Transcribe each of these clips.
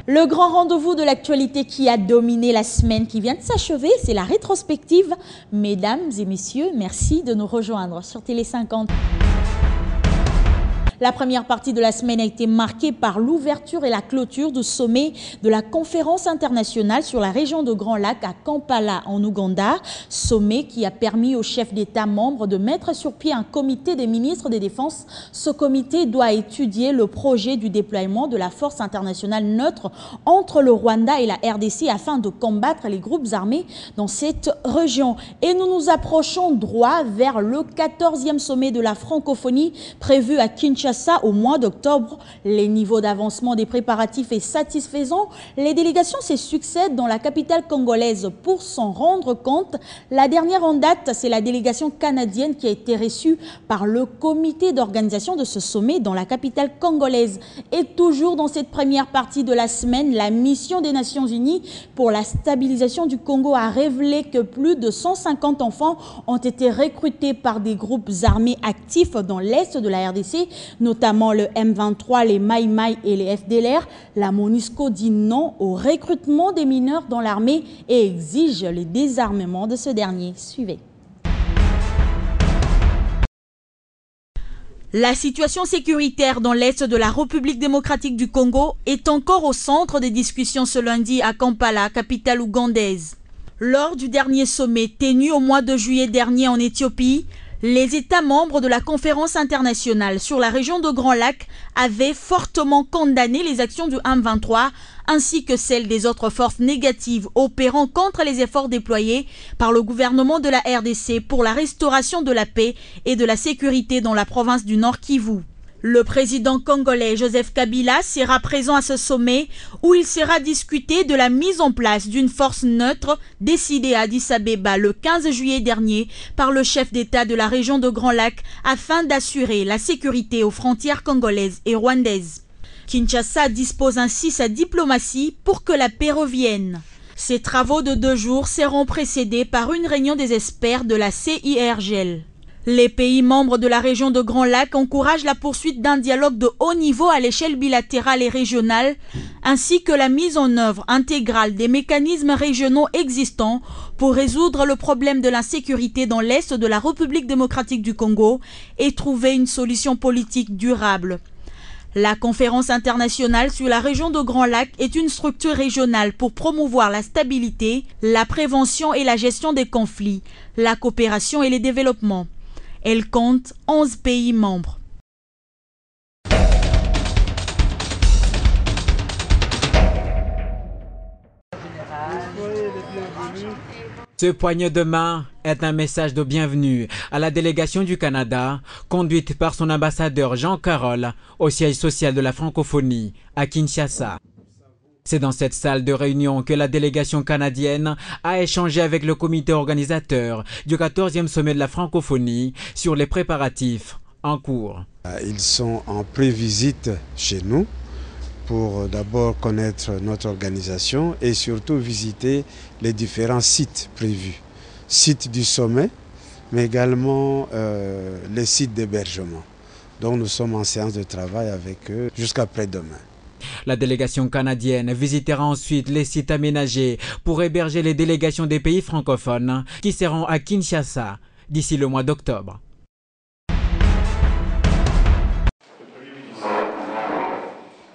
Le grand rendez-vous de l'actualité qui a dominé la semaine qui vient de s'achever, c'est la rétrospective. Mesdames et messieurs, merci de nous rejoindre sur Télé 50. La première partie de la semaine a été marquée par l'ouverture et la clôture du sommet de la conférence internationale sur la région de Grand Lac à Kampala en Ouganda. Sommet qui a permis aux chefs d'État membres de mettre sur pied un comité des ministres des Défenses. Ce comité doit étudier le projet du déploiement de la force internationale neutre entre le Rwanda et la RDC afin de combattre les groupes armés dans cette région. Et nous nous approchons droit vers le 14e sommet de la francophonie prévu à Kinshasa au mois d'octobre. Les niveaux d'avancement des préparatifs est satisfaisant. Les délégations se succèdent dans la capitale congolaise pour s'en rendre compte. La dernière en date, c'est la délégation canadienne qui a été reçue par le comité d'organisation de ce sommet dans la capitale congolaise. Et toujours dans cette première partie de la semaine, la mission des Nations Unies pour la stabilisation du Congo a révélé que plus de 150 enfants ont été recrutés par des groupes armés actifs dans l'est de la RDC, notamment le M23, les Mai Mai et les FDLR. La MONUSCO dit non au recrutement des mineurs dans l'armée et exige le désarmement de ce dernier. Suivez. La situation sécuritaire dans l'est de la République démocratique du Congo est encore au centre des discussions ce lundi à Kampala, capitale ougandaise. Lors du dernier sommet tenu au mois de juillet dernier en Éthiopie, les États membres de la conférence internationale sur la région de Grand Lac avaient fortement condamné les actions du M23 ainsi que celles des autres forces négatives opérant contre les efforts déployés par le gouvernement de la RDC pour la restauration de la paix et de la sécurité dans la province du Nord Kivu. Le président congolais Joseph Kabila sera présent à ce sommet où il sera discuté de la mise en place d'une force neutre décidée à Addis Abeba le 15 juillet dernier par le chef d'État de la région de Grand Lac afin d'assurer la sécurité aux frontières congolaises et rwandaises. Kinshasa dispose ainsi sa diplomatie pour que la paix revienne. Ces travaux de 2 jours seront précédés par une réunion des experts de la CIRGL. Les pays membres de la région de Grand Lac encouragent la poursuite d'un dialogue de haut niveau à l'échelle bilatérale et régionale, ainsi que la mise en œuvre intégrale des mécanismes régionaux existants pour résoudre le problème de l'insécurité dans l'est de la République démocratique du Congo et trouver une solution politique durable. La conférence internationale sur la région de Grand Lac est une structure régionale pour promouvoir la stabilité, la prévention et la gestion des conflits, la coopération et le développement. Elle compte 11 pays membres. Ce poignet de main est un message de bienvenue à la délégation du Canada, conduite par son ambassadeur Jean Carroll au siège social de la francophonie à Kinshasa. C'est dans cette salle de réunion que la délégation canadienne a échangé avec le comité organisateur du 14e sommet de la francophonie sur les préparatifs en cours. Ils sont en pré-visite chez nous pour d'abord connaître notre organisation et surtout visiter les différents sites prévus. Sites du sommet, mais également les sites d'hébergement. Donc nous sommes en séance de travail avec eux jusqu'à après-demain. La délégation canadienne visitera ensuite les sites aménagés pour héberger les délégations des pays francophones qui seront à Kinshasa d'ici le mois d'octobre.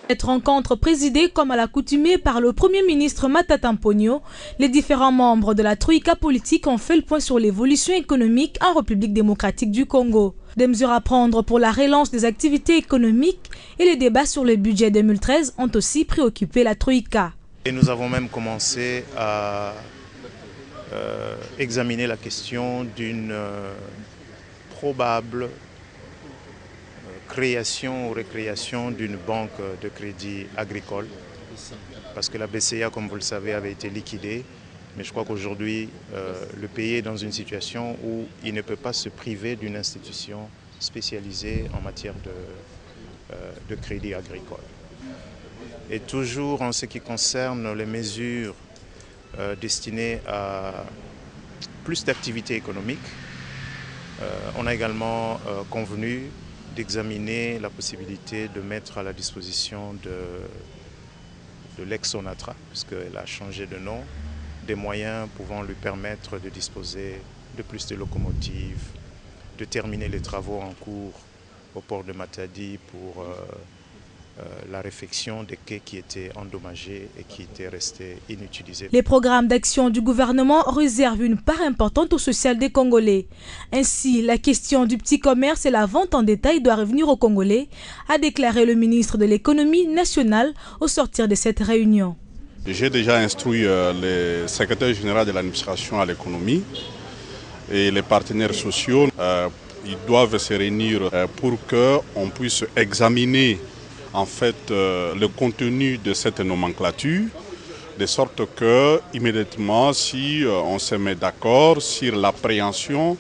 Cette rencontre présidée comme à l'accoutumée par le Premier ministre Matata Mponyo, les différents membres de la Troïka politique ont fait le point sur l'évolution économique en République démocratique du Congo. Des mesures à prendre pour la relance des activités économiques et les débats sur le budget 2013 ont aussi préoccupé la Troïka. Et nous avons même commencé à examiner la question d'une probable création ou récréation d'une banque de crédit agricole. Parce que la BCA, comme vous le savez, avait été liquidée. Mais je crois qu'aujourd'hui, le pays est dans une situation où il ne peut pas se priver d'une institution spécialisée en matière de crédit agricole. Et toujours en ce qui concerne les mesures destinées à plus d'activité économique, on a également convenu d'examiner la possibilité de mettre à la disposition de l'ex-Sonatra, puisqu'elle a changé de nom, des moyens pouvant lui permettre de disposer de plus de locomotives, de terminer les travaux en cours au port de Matadi pour la réfection des quais qui étaient endommagés et qui étaient restés inutilisés. Les programmes d'action du gouvernement réservent une part importante au social des Congolais. Ainsi, la question du petit commerce et la vente en détail doit revenir aux Congolais, a déclaré le ministre de l'économie nationale au sortir de cette réunion. J'ai déjà instruit le secrétaire général de l'administration à l'économie et les partenaires sociaux. Ils doivent se réunir pour qu'on puisse examiner en fait le contenu de cette nomenclature, de sorte que immédiatement, si on se met d'accord sur l'appréhension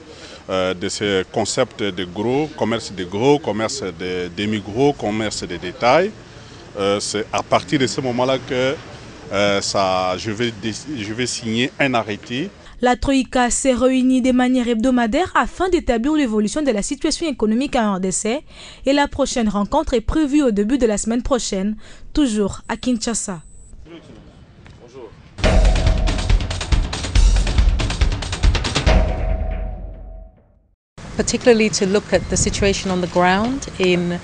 de ce concept de gros, commerce de gros, commerce de demi-gros, commerce de détail, c'est à partir de ce moment-là que je vais signer un arrêté. La Troïka s'est réunie de manière hebdomadaire afin d'établir l'évolution de la situation économique en RDC et la prochaine rencontre est prévue au début de la semaine prochaine, toujours à Kinshasa. Particularly to look at the situation on the ground in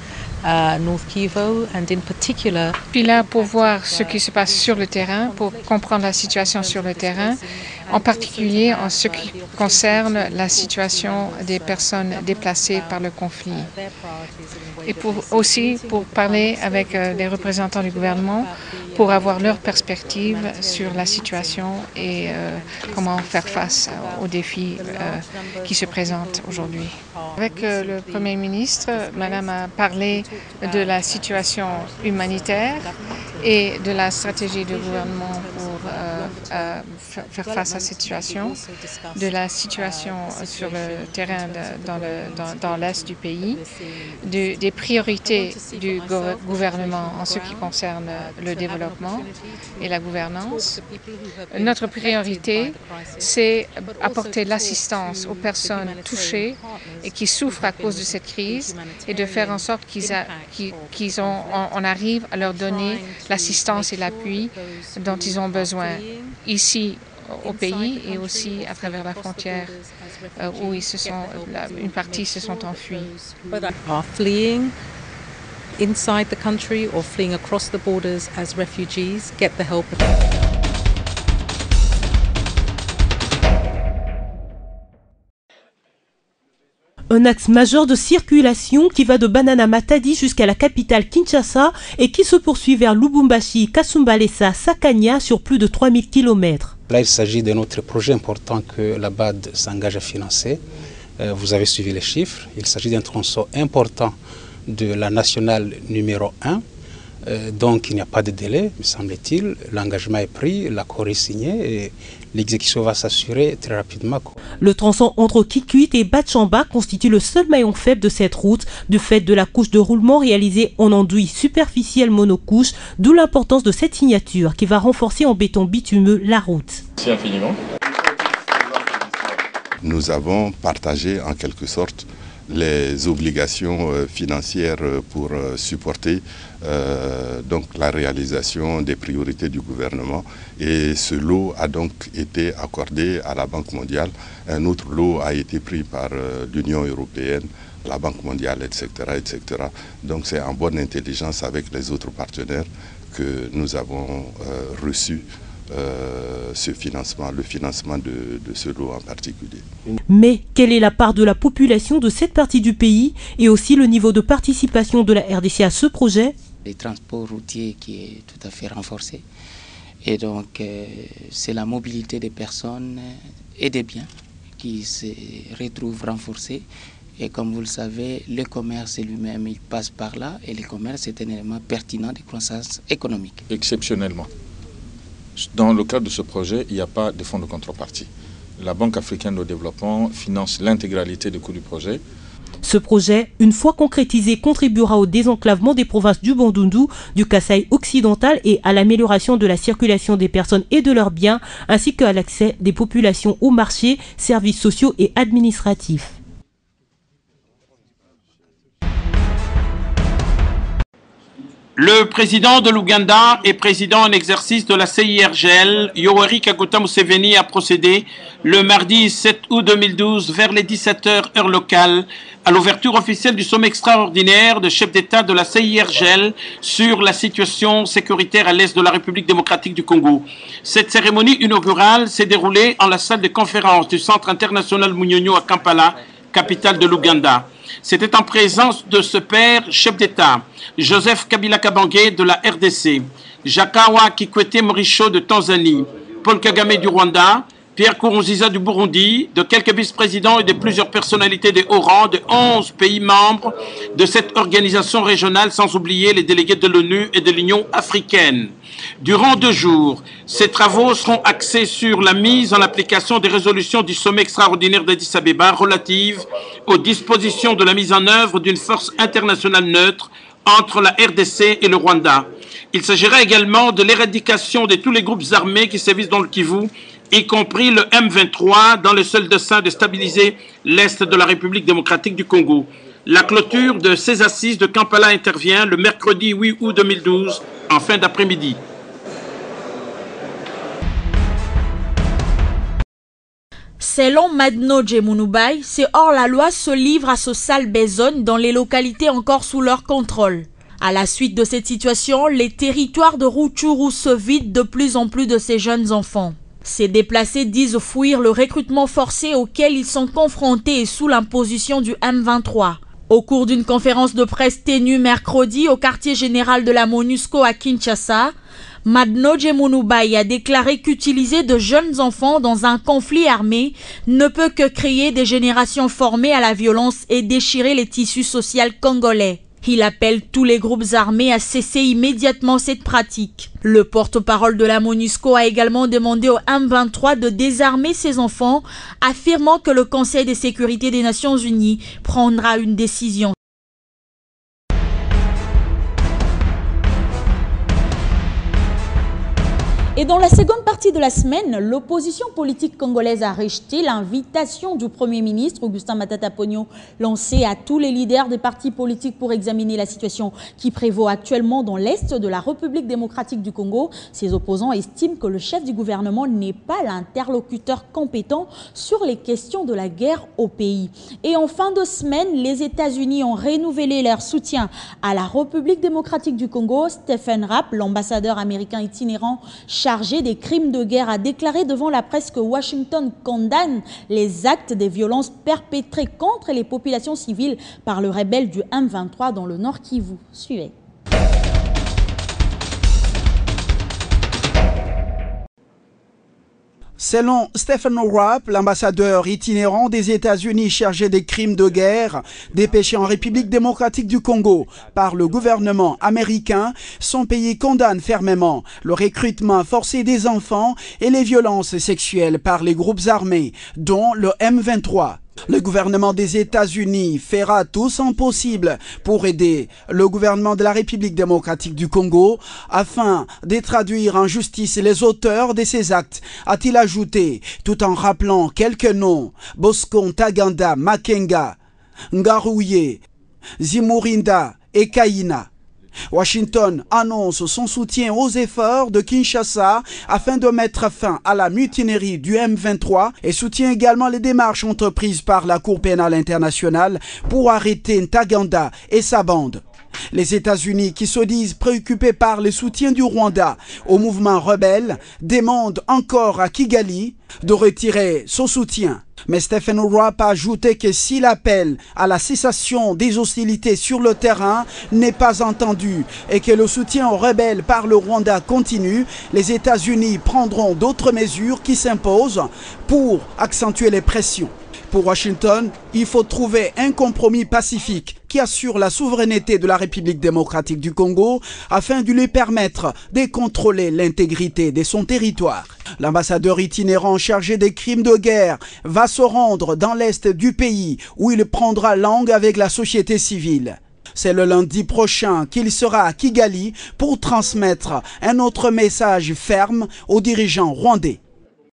North Kivu and in particular. Puis là pour voir ce qui se passe sur le terrain, pour comprendre la situation sur le terrain, en particulier en ce qui concerne la situation des personnes déplacées par le conflit. Et aussi pour parler avec les représentants du gouvernement pour avoir leur perspective sur la situation et comment faire face aux défis qui se présentent aujourd'hui. Avec le Premier ministre, Madame a parlé de la situation humanitaire et de la stratégie du gouvernement pour faire face à cette situation, de la situation sur le terrain dans l'est du pays, des priorités du gouvernement en ce qui concerne le développement et la gouvernance. Notre priorité, c'est apporter l'assistance aux personnes touchées et qui souffrent à cause de cette crise et de faire en sorte qu'on arrive à leur donner l'assistance et l'appui dont ils ont besoin ici au pays et aussi à travers la frontière où une partie se sont enfuis. Are fleeing inside the country or fleeing across the borders as refugees get the help. Un axe majeur de circulation qui va de Banana Matadi jusqu'à la capitale Kinshasa et qui se poursuit vers Lubumbashi, Kasumbalesa, Sakanya sur plus de 3000 km. Là, il s'agit d'un autre projet important que la BAD s'engage à financer. Vous avez suivi les chiffres. Il s'agit d'un tronçon important de la nationale numéro 1. Donc, il n'y a pas de délai, me semble-t-il. L'engagement est pris, l'accord est signé et l'exécution va s'assurer très rapidement. Le tronçon entre Kikwit et Bachamba constitue le seul maillon faible de cette route, du fait de la couche de roulement réalisée en enduit superficiel monocouche, d'où l'importance de cette signature qui va renforcer en béton bitumeux la route. Merci infiniment. Nous avons partagé en quelque sorte les obligations financières pour supporter donc la réalisation des priorités du gouvernement et ce lot a donc été accordé à la Banque mondiale. Un autre lot a été pris par l'Union européenne, la Banque mondiale, etc., etc. Donc c'est en bonne intelligence avec les autres partenaires que nous avons reçu ce financement, le financement de ce lot en particulier. Mais quelle est la part de la population de cette partie du pays et aussi le niveau de participation de la RDC à ce projet? Le transport routier qui est tout à fait renforcé et donc c'est la mobilité des personnes et des biens qui se retrouvent renforcés et comme vous le savez, le commerce lui-même il passe par là et le commerce est un élément pertinent de croissance économique. Exceptionnellement. Dans le cadre de ce projet, il n'y a pas de fonds de contrepartie. La Banque africaine de développement finance l'intégralité du coût du projet. Ce projet, une fois concrétisé, contribuera au désenclavement des provinces du Bandundu, du Kasaï occidental et à l'amélioration de la circulation des personnes et de leurs biens, ainsi qu'à l'accès des populations aux marchés, services sociaux et administratifs. Le président de l'Ouganda et président en exercice de la CIRGL, Yoweri Kaguta Museveni, a procédé le mardi 7 août 2012 vers les 17h heure locale à l'ouverture officielle du sommet extraordinaire de chefs d'État de la CIRGL sur la situation sécuritaire à l'est de la République démocratique du Congo. Cette cérémonie inaugurale s'est déroulée en la salle de conférence du Centre international Munyonyo à Kampala, capitale de l'Ouganda. C'était en présence de ce père chef d'État, Joseph Kabila Kabange de la RDC, Jakawa Kikwete Mrisho de Tanzanie, Paul Kagame du Rwanda, Pierre Nkurunziza du Burundi, de quelques vice-présidents et de plusieurs personnalités de haut rang de 11 pays membres de cette organisation régionale, sans oublier les délégués de l'ONU et de l'Union africaine. Durant 2 jours, ces travaux seront axés sur la mise en application des résolutions du sommet extraordinaire d'Addis Abeba relatives aux dispositions de la mise en œuvre d'une force internationale neutre entre la RDC et le Rwanda. Il s'agira également de l'éradication de tous les groupes armés qui sévissent dans le Kivu, y compris le M23, dans le seul dessein de stabiliser l'Est de la République démocratique du Congo. La clôture de ces assises de Kampala intervient le mercredi 8 août 2012, en fin d'après-midi. Selon Madno Djemunoubaye, ces hors-la-loi se livrent à ce sale besogne dans les localités encore sous leur contrôle. À la suite de cette situation, les territoires de Rutshuru se vident de plus en plus de ces jeunes enfants. Ces déplacés disent fuir le recrutement forcé auquel ils sont confrontés et sous l'imposition du M23. Au cours d'une conférence de presse tenue mercredi au quartier général de la MONUSCO à Kinshasa, Madno Djemunoubaye a déclaré qu'utiliser de jeunes enfants dans un conflit armé ne peut que créer des générations formées à la violence et déchirer les tissus sociaux congolais. Il appelle tous les groupes armés à cesser immédiatement cette pratique. Le porte-parole de la MONUSCO a également demandé au M23 de désarmer ses enfants, affirmant que le Conseil de sécurité des Nations Unies prendra une décision. Et dans la seconde partie de la semaine, l'opposition politique congolaise a rejeté l'invitation du Premier ministre Augustin Matata Ponyo lancée à tous les leaders des partis politiques pour examiner la situation qui prévaut actuellement dans l'Est de la République démocratique du Congo. Ses opposants estiment que le chef du gouvernement n'est pas l'interlocuteur compétent sur les questions de la guerre au pays. Et en fin de semaine, les États-Unis ont renouvelé leur soutien à la République démocratique du Congo. Stephen Rapp, l'ambassadeur américain itinérant chargé des crimes de guerre, a déclaré devant la presse que Washington condamne les actes de violence perpétrés contre les populations civiles par le rebelle du M23 dans le Nord Kivu. Suivez. Selon Stephen Rapp, l'ambassadeur itinérant des États-Unis chargé des crimes de guerre dépêchés en République démocratique du Congo par le gouvernement américain, son pays condamne fermement le recrutement forcé des enfants et les violences sexuelles par les groupes armés, dont le M23. Le gouvernement des États-Unis fera tout son possible pour aider le gouvernement de la République démocratique du Congo afin de traduire en justice les auteurs de ces actes, a-t-il ajouté, tout en rappelant quelques noms: Bosco Ntaganda Makenga, Ngarouye, Zimurinda et Kaina. Washington annonce son soutien aux efforts de Kinshasa afin de mettre fin à la mutinerie du M23 et soutient également les démarches entreprises par la Cour pénale internationale pour arrêter Ntaganda et sa bande. Les États-Unis, qui se disent préoccupés par le soutien du Rwanda au mouvement rebelle, demandent encore à Kigali de retirer son soutien. Mais Stephen Rapp a ajouté que si l'appel à la cessation des hostilités sur le terrain n'est pas entendu et que le soutien aux rebelles par le Rwanda continue, les États-Unis prendront d'autres mesures qui s'imposent pour accentuer les pressions. Pour Washington, il faut trouver un compromis pacifique qui assure la souveraineté de la République démocratique du Congo afin de lui permettre de contrôler l'intégrité de son territoire. L'ambassadeur itinérant chargé des crimes de guerre va se rendre dans l'est du pays où il prendra langue avec la société civile. C'est le lundi prochain qu'il sera à Kigali pour transmettre un autre message ferme aux dirigeants rwandais.